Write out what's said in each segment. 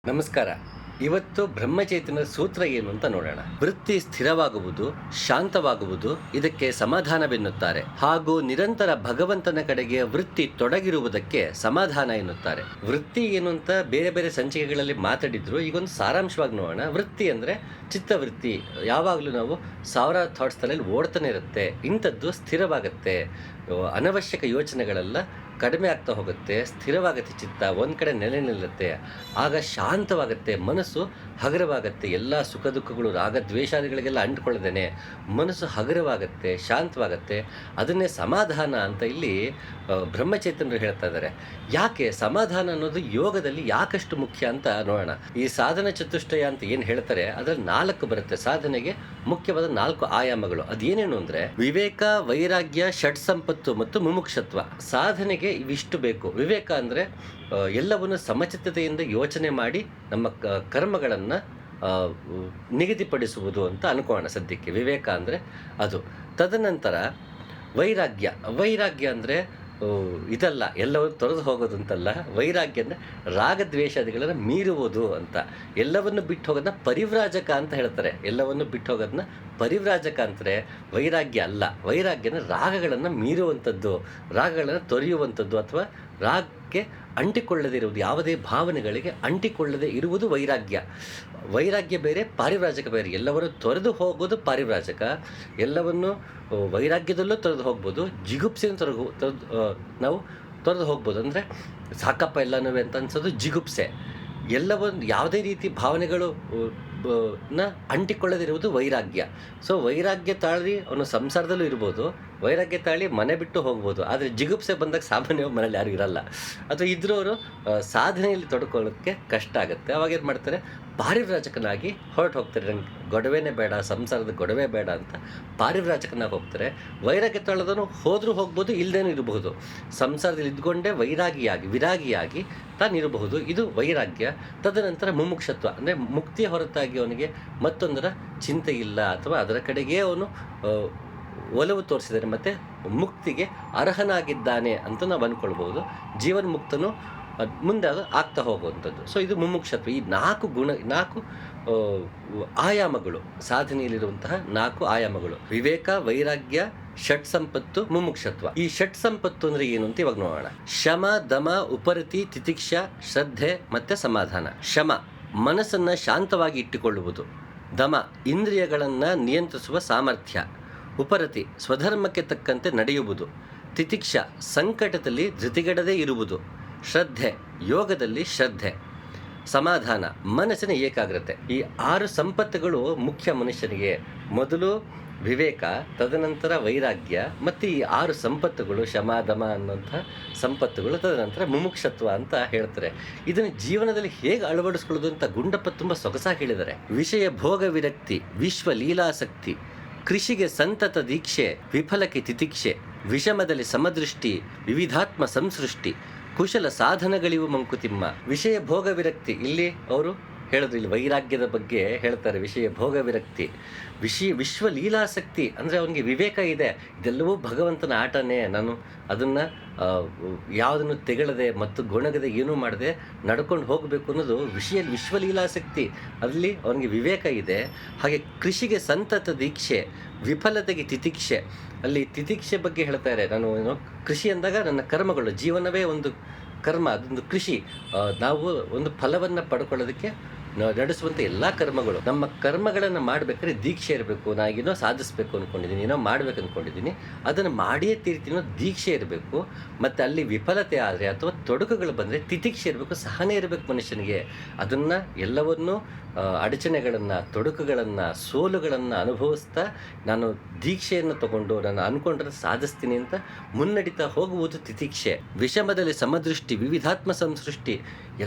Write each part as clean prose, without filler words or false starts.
ನಮಸ್ಕಾರ. ಇವತ್ತು ಬ್ರಹ್ಮಚೈತನ್ಯದ ಸೂತ್ರ ಏನು ಅಂತ ನೋಡೋಣ. ವೃತ್ತಿ ಸ್ಥಿರವಾಗುವುದು, ಶಾಂತವಾಗುವುದು, ಇದಕ್ಕೆ ಸಮಾಧಾನವೆನ್ನುತ್ತಾರೆ. ಹಾಗೂ ನಿರಂತರ ಭಗವಂತನ ಕಡೆಗೆ ವೃತ್ತಿ ತೊಡಗಿರುವುದಕ್ಕೆ ಸಮಾಧಾನ ಎನ್ನುತ್ತಾರೆ. ವೃತ್ತಿ ಏನು ಅಂತ ಬೇರೆ ಬೇರೆ ಸಂಚಿಕೆಗಳಲ್ಲಿ ಮಾತಾಡಿದ್ರು. ಈಗೊಂದು ಸಾರಾಂಶವಾಗಿ ನೋಡೋಣ. ವೃತ್ತಿ ಅಂದರೆ ಚಿತ್ತವೃತ್ತಿ. ಯಾವಾಗಲೂ ನಾವು ಸಾವಿರಾರು ಥಾಟ್ಸ್ ತಲೆಯಲ್ಲಿ ಓಡ್ತಾನೆ ಇರುತ್ತೆ. ಇಂಥದ್ದು ಸ್ಥಿರವಾಗುತ್ತೆ. ಅನವಶ್ಯಕ ಯೋಚನೆಗಳೆಲ್ಲ ಕಡಿಮೆ ಆಗ್ತಾ ಹೋಗುತ್ತೆ. ಸ್ಥಿರವಾಗುತ್ತೆ. ಚಿತ್ತ ಒಂದು ಕಡೆ ನೆಲೆ ನಿಲ್ಲುತ್ತೆ. ಆಗ ಶಾಂತವಾಗುತ್ತೆ. ಮನಸ್ಸು ಹಗುರವಾಗುತ್ತೆ. ಎಲ್ಲ ಸುಖ ದುಃಖಗಳು ರಾಗದ್ವೇಷಾದಿಗಳಿಗೆಲ್ಲ ಅಂಟ್ಕೊಳ್ಳದೇನೆ ಮನಸ್ಸು ಹಗುರವಾಗುತ್ತೆ, ಶಾಂತವಾಗುತ್ತೆ. ಅದನ್ನೇ ಸಮಾಧಾನ ಅಂತ ಇಲ್ಲಿ ಬ್ರಹ್ಮಚೈತನ್ಯರು ಹೇಳ್ತಾ ಇದ್ದಾರೆ. ಯಾಕೆ ಸಮಾಧಾನ ಅನ್ನೋದು ಯೋಗದಲ್ಲಿ ಯಾಕಷ್ಟು ಮುಖ್ಯ ಅಂತ ನೋಡೋಣ. ಈ ಸಾಧನ ಚತುಷ್ಟಯ ಅಂತ ಏನು ಹೇಳ್ತಾರೆ ಅದರಲ್ಲಿ 4 ಬರುತ್ತೆ. ಸಾಧನೆಗೆ ಮುಖ್ಯವಾದ 4 ಆಯಾಮಗಳು. ಅದೇನೇನು ಅಂದರೆ ವಿವೇಕ, ವೈರಾಗ್ಯ, ಷಟ್ ಸಂಪತ್ತು ಮತ್ತು ಮುಮುಕ್ಷತ್ವ. ಸಾಧನೆಗೆ ಇವಿಷ್ಟು ಬೇಕು. ವಿವೇಕ ಅಂದರೆ ಎಲ್ಲವನ್ನು ಸಮಚಿತ್ತತೆಯಿಂದ ಯೋಚನೆ ಮಾಡಿ ನಮ್ಮ ಕರ್ಮಗಳನ್ನು ನಿಗದಿಪಡಿಸುವುದು ಅಂತ ಅನ್ಕೋಣ ಸದ್ಯಕ್ಕೆ. ವಿವೇಕ ಅಂದರೆ ಅದು. ತದನಂತರ ವೈರಾಗ್ಯ ಅಂದರೆ ಇದಲ್ಲ, ಎಲ್ಲವನ್ನು ತೊರೆದು ಹೋಗೋದು ಅಂತಲ್ಲ. ವೈರಾಗ್ಯ ಅಂದರೆ ರಾಗದ್ವೇಷಾದಿಗಳನ್ನು ಮೀರುವುದು ಅಂತ. ಎಲ್ಲವನ್ನು ಬಿಟ್ಟು ಹೋಗೋದನ್ನ ಪರಿವ್ರಾಜಕ ಅಂತ ಹೇಳ್ತಾರೆ. ಎಲ್ಲವನ್ನು ಬಿಟ್ಟು ಹೋಗೋದನ್ನ ಪರಿವ್ರಾಜಕ ಅಂತಾರೆ. ವೈರಾಗ್ಯ ಅಲ್ಲ. ವೈರಾಗ್ಯ ಅಂದರೆ ರಾಗಗಳನ್ನು ಮೀರುವಂಥದ್ದು, ರಾಗಗಳನ್ನು ತೊರೆಯುವಂಥದ್ದು, ಅಥವಾ ರಾಗಕ್ಕೆ ಅಂಟಿಕೊಳ್ಳದೇ ಇರುವುದು, ಯಾವುದೇ ಭಾವನೆಗಳಿಗೆ ಅಂಟಿಕೊಳ್ಳದೇ ಇರುವುದು ವೈರಾಗ್ಯ. ವೈರಾಗ್ಯ ಬೇರೆ, ಪಾರಿವ್ರಾಜಕ ಬೇರೆ. ಎಲ್ಲವನ್ನು ತೊರೆದು ಹೋಗೋದು ಪಾರಿವ್ರಾಜಕ. ಎಲ್ಲವನ್ನು ವೈರಾಗ್ಯದಲ್ಲೂ ತೊರೆದು ಹೋಗ್ಬೋದು, ಜಿಗುಪ್ಸೆಯನ್ನು ನಾವು ತೊರೆದು ಹೋಗ್ಬೋದು. ಅಂದರೆ ಸಾಕಪ್ಪ ಎಲ್ಲನೂ ಅಂತ ಅನ್ಸೋದು ಜಿಗುಪ್ಸೆ. ಎಲ್ಲವನ್ನು ಯಾವುದೇ ರೀತಿ ಭಾವನೆಗಳು ಅಂಟಿಕೊಳ್ಳದಿರುವುದು ವೈರಾಗ್ಯ. ಸೊ ವೈರಾಗ್ಯ ತಾಳಿ ಅವನು ಸಂಸಾರದಲ್ಲೂ ಇರ್ಬೋದು, ವೈರಾಗ್ಯ ತಾಳಿ ಮನೆ ಬಿಟ್ಟು ಹೋಗ್ಬೋದು. ಆದರೆ ಜಿಗುಪ್ಸೆ ಬಂದಾಗ ಸಾಮಾನ್ಯವಾಗಿ ಮನೇಲಿ ಯಾರು ಇರಲ್ಲ, ಅಥವಾ ಇದ್ರೂ ಅವರು ಸಾಧನೆಯಲ್ಲಿ ತೊಡ್ಕೊಳ್ಳೋಕ್ಕೆ ಕಷ್ಟ ಆಗುತ್ತೆ. ಅವಾಗ ಏನು ಮಾಡ್ತಾರೆ, ಪಾರಿವ್ರಾಜಕನಾಗಿ ಹೊರಟು ಹೋಗ್ತಾರೆ. ನಂಗೆ ಗೊಡವೆನೇ ಬೇಡ, ಸಂಸಾರದ ಗೊಡವೆ ಬೇಡ ಅಂತ ಪಾರಿವ್ರಾಜಕನಾಗಿ ಹೋಗ್ತಾರೆ. ವೈರಾಗ್ಯ ತಾಳದನು ಹೋದರೂ ಹೋಗ್ಬೋದು, ಇಲ್ಲದೇನೂ ಇರಬಹುದು. ಸಂಸಾರದಲ್ಲಿ ಇದ್ಕೊಂಡೇ ವಿರಾಗಿಯಾಗಿ ತಾನಿರಬಹುದು. ಇದು ವೈರಾಗ್ಯ. ತದನಂತರ ಮುಮುಕ್ಷತ್ವ ಅಂದರೆ ಮುಕ್ತಿಯ ಹೊರತಾಗಿ ಅವನಿಗೆ ಮತ್ತೊಂದರ ಚಿಂತೆ ಇಲ್ಲ, ಅಥವಾ ಅದರ ಕಡೆಗೇ ಅವನು ಒಲವು ತೋರಿಸಿದರೆ ಮತ್ತು ಮುಕ್ತಿಗೆ ಅರ್ಹನಾಗಿದ್ದಾನೆ ಅಂತ ನಾವು ಅಂದ್ಕೊಳ್ಬೋದು. ಜೀವನ್ ಮುಕ್ತನು ಮುಂದೆ ಅದು ಆಗ್ತಾ ಹೋಗುವಂಥದ್ದು. ಸೊ ಇದು ಮುಮುಕ್ಷತ್ವ. ಈ 4 ಆಯಾಮಗಳು, ಸಾಧನೆಯಲ್ಲಿರುವಂತಹ 4 ಆಯಾಮಗಳು: ವಿವೇಕ, ವೈರಾಗ್ಯ, ಷಟ್ ಸಂಪತ್ತು, ಮುಮುಕ್ಷತ್ವ. ಈ ಷಟ್ ಸಂಪತ್ತು ಅಂದರೆ ಏನು ಅಂತ ಇವಾಗ ನೋಡೋಣ. ಶಮ, ದಮ, ಉಪರತಿ, ತಿತಿಕ್ಷ, ಶ್ರದ್ಧೆ ಮತ್ತು ಸಮಾಧಾನ. ಶಮ ಮನಸ್ಸನ್ನು ಶಾಂತವಾಗಿ ಇಟ್ಟುಕೊಳ್ಳುವುದು. ದಮ ಇಂದ್ರಿಯಗಳನ್ನು ನಿಯಂತ್ರಿಸುವ ಸಾಮರ್ಥ್ಯ. ಉಪರತಿ ಸ್ವಧರ್ಮಕ್ಕೆ ತಕ್ಕಂತೆ ನಡೆಯುವುದು. ತಿತಿಕ್ಷ ಸಂಕಟದಲ್ಲಿ ಧೃತಿಗೆಡದೇ ಇರುವುದು. ಶ್ರದ್ಧೆ ಯೋಗದಲ್ಲಿ ಶ್ರದ್ಧೆ. ಸಮಾಧಾನ ಮನಸ್ಸಿನ ಏಕಾಗ್ರತೆ. ಈ 6 ಸಂಪತ್ತುಗಳು ಮುಖ್ಯ ಮನುಷ್ಯನಿಗೆ. ಮೊದಲು ವಿವೇಕ, ತದನಂತರ ವೈರಾಗ್ಯ, ಮತ್ತು ಈ 6 ಸಂಪತ್ತುಗಳು, ಶಮ ದಮ ಅನ್ನುವಂಥ ಸಂಪತ್ತುಗಳು, ತದನಂತರ ಮುಮುಕ್ಷತ್ವ ಅಂತ ಹೇಳ್ತಾರೆ. ಇದನ್ನು ಜೀವನದಲ್ಲಿ ಹೇಗೆ ಅಳವಡಿಸ್ಕೊಳ್ಳೋದು ಅಂತ ಗುಂಡಪ್ಪ ತುಂಬ ಸೊಗಸಾಗಿ ಹೇಳಿದ್ದಾರೆ. ವಿಷಯ ಭೋಗ ವಿರಕ್ತಿ, ವಿಶ್ವ ಲೀಲಾಸಕ್ತಿ, ಕೃಷಿಗೆ ಸಂತತ ದೀಕ್ಷೆ, ವಿಫಲಕ್ಕೆ ತಿತಿಕ್ಷೆ, ವಿಷಮದಲ್ಲಿ ಸಮದೃಷ್ಟಿ, ವಿವಿಧಾತ್ಮ ಸಂಸೃಷ್ಟಿ, ಕುಶಲ ಸಾಧನಗಳಿವು ಮಂಕುತಿಮ್ಮ. ವಿಷಯ ಭೋಗ ವಿರಕ್ತಿ ಇಲ್ಲಿ ಅವರು ಹೇಳಿದ್ರು. ಇಲ್ಲಿ ವೈರಾಗ್ಯದ ಬಗ್ಗೆ ಹೇಳ್ತಾರೆ. ವಿಷಯ ಭೋಗ ವಿರಕ್ತಿ, ವಿಶ್ವ ಲೀಲಾಸಕ್ತಿ ಅಂದರೆ ಅವನಿಗೆ ವಿವೇಕ ಇದೆ, ಇದೆಲ್ಲವೂ ಭಗವಂತನ ಆಟನೇ, ನಾನು ಅದನ್ನು ಯಾವುದನ್ನು ತೆಗಳದೆ ಮತ್ತು ಗೊಣಗದೆ ಏನೂ ಮಾಡದೆ ನಡ್ಕೊಂಡು ಹೋಗಬೇಕು ಅನ್ನೋದು ವಿಶ್ವ ಲೀಲಾಸಕ್ತಿ. ಅಲ್ಲಿ ಅವನಿಗೆ ವಿವೇಕ ಇದೆ. ಹಾಗೆ ಕೃಷಿಗೆ ಸಂತತ ದೀಕ್ಷೆ, ವಿಫಲತೆಗೆ ತಿತಿಕ್ಷೆ. ಅಲ್ಲಿ ತಿತಿಕ್ಷೆ ಬಗ್ಗೆ ಹೇಳ್ತಾರೆ. ನಾನು ಕೃಷಿ ಅಂದಾಗ ನನ್ನ ಕರ್ಮಗಳು, ಜೀವನವೇ ಒಂದು ಕರ್ಮ, ಅದೊಂದು ಕೃಷಿ. ನಾವು ಒಂದು ಫಲವನ್ನು ಪಡ್ಕೊಳ್ಳೋದಕ್ಕೆ ನಡೆಸುವಂಥ ಎಲ್ಲ ಕರ್ಮಗಳು, ನಮ್ಮ ಕರ್ಮಗಳನ್ನು ಮಾಡಬೇಕಾದ್ರೆ ದೀಕ್ಷೆ ಇರಬೇಕು. ನಾನೇನೋ ಸಾಧಿಸಬೇಕು ಅಂದ್ಕೊಂಡಿದ್ದೀನಿ, ಏನೋ ಮಾಡಬೇಕು ಅಂದ್ಕೊಂಡಿದ್ದೀನಿ, ಅದನ್ನು ಮಾಡಿಯೇ ತೀರ್ತೀನೋ ದೀಕ್ಷೆ ಇರಬೇಕು. ಮತ್ತು ಅಲ್ಲಿ ವಿಫಲತೆ ಆದರೆ ಅಥವಾ ತೊಡಕುಗಳು ಬಂದರೆ ತಿತಿಕ್ಷೆ ಇರಬೇಕು, ಸಹನೆ ಇರಬೇಕು ಮನುಷ್ಯನಿಗೆ. ಅದನ್ನು ಎಲ್ಲವನ್ನೂ ಅಡಚಣೆಗಳನ್ನು, ತೊಡಕುಗಳನ್ನು, ಸೋಲುಗಳನ್ನು ಅನುಭವಿಸ್ತಾ ನಾನು ದೀಕ್ಷೆಯನ್ನು ತಗೊಂಡು ನಾನು ಅಂದ್ಕೊಂಡ್ರೆ ಸಾಧಿಸ್ತೀನಿ ಅಂತ ಮುನ್ನಡಿತಾ ಹೋಗುವುದು ತಿತಿಕ್ಷೆ. ವಿಷಮದಲ್ಲಿ ಸಮದೃಷ್ಟಿ, ವಿವಿಧಾತ್ಮ ಸಂಸೃಷ್ಟಿ,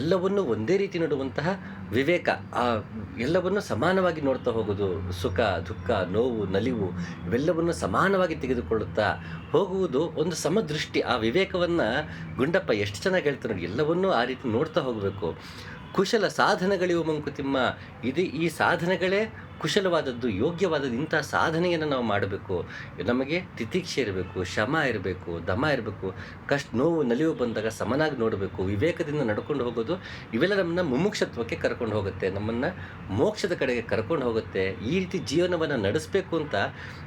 ಎಲ್ಲವನ್ನೂ ಒಂದೇ ರೀತಿ ನೋಡುವಂತಹ ವಿವೇಕ. ಎಲ್ಲವನ್ನು ಸಮಾನವಾಗಿ ನೋಡ್ತಾ ಹೋಗೋದು. ಸುಖ ದುಃಖ, ನೋವು ನಲಿವು ಇವೆಲ್ಲವನ್ನು ಸಮಾನವಾಗಿ ತೆಗೆದುಕೊಳ್ಳುತ್ತಾ ಹೋಗುವುದು ಒಂದು ಸಮದೃಷ್ಟಿ. ಆ ವಿವೇಕವನ್ನು ಗುಂಡಪ್ಪ ಎಷ್ಟು ಚೆನ್ನಾಗಿ ಹೇಳ್ತಾರೆ ನೋಡಿ. ಎಲ್ಲವನ್ನೂ ಆ ರೀತಿ ನೋಡ್ತಾ ಹೋಗಬೇಕು. ಕುಶಲ ಸಾಧನಗಳಿವು ಮಂಕುತಿಮ್ಮ. ಈ ಸಾಧನೆಗಳೇ ಕುಶಲವಾದದ್ದು, ಯೋಗ್ಯವಾದದ್ದು, ಇಂಥ ಸಾಧನೆಯನ್ನು ನಾವು ಮಾಡಬೇಕು. ನಮಗೆ ತಿತಿಕ್ಷೆ ಇರಬೇಕು, ಶ್ರಮ ಇರಬೇಕು, ದಮ ಇರಬೇಕು, ನೋವು ನಲಿವು ಬಂದಾಗ ಸಮನಾಗಿ ನೋಡಬೇಕು, ವಿವೇಕದಿಂದ ನಡ್ಕೊಂಡು ಹೋಗೋದು, ಇವೆಲ್ಲ ನಮ್ಮನ್ನ ಮುಮುಕ್ಷತ್ವಕ್ಕೆ ಕರ್ಕೊಂಡು ಹೋಗುತ್ತೆ, ನಮ್ಮನ್ನು ಮೋಕ್ಷದ ಕಡೆಗೆ ಕರ್ಕೊಂಡು ಹೋಗುತ್ತೆ. ಈ ರೀತಿ ಜೀವನವನ್ನು ನಡೆಸಬೇಕು ಅಂತ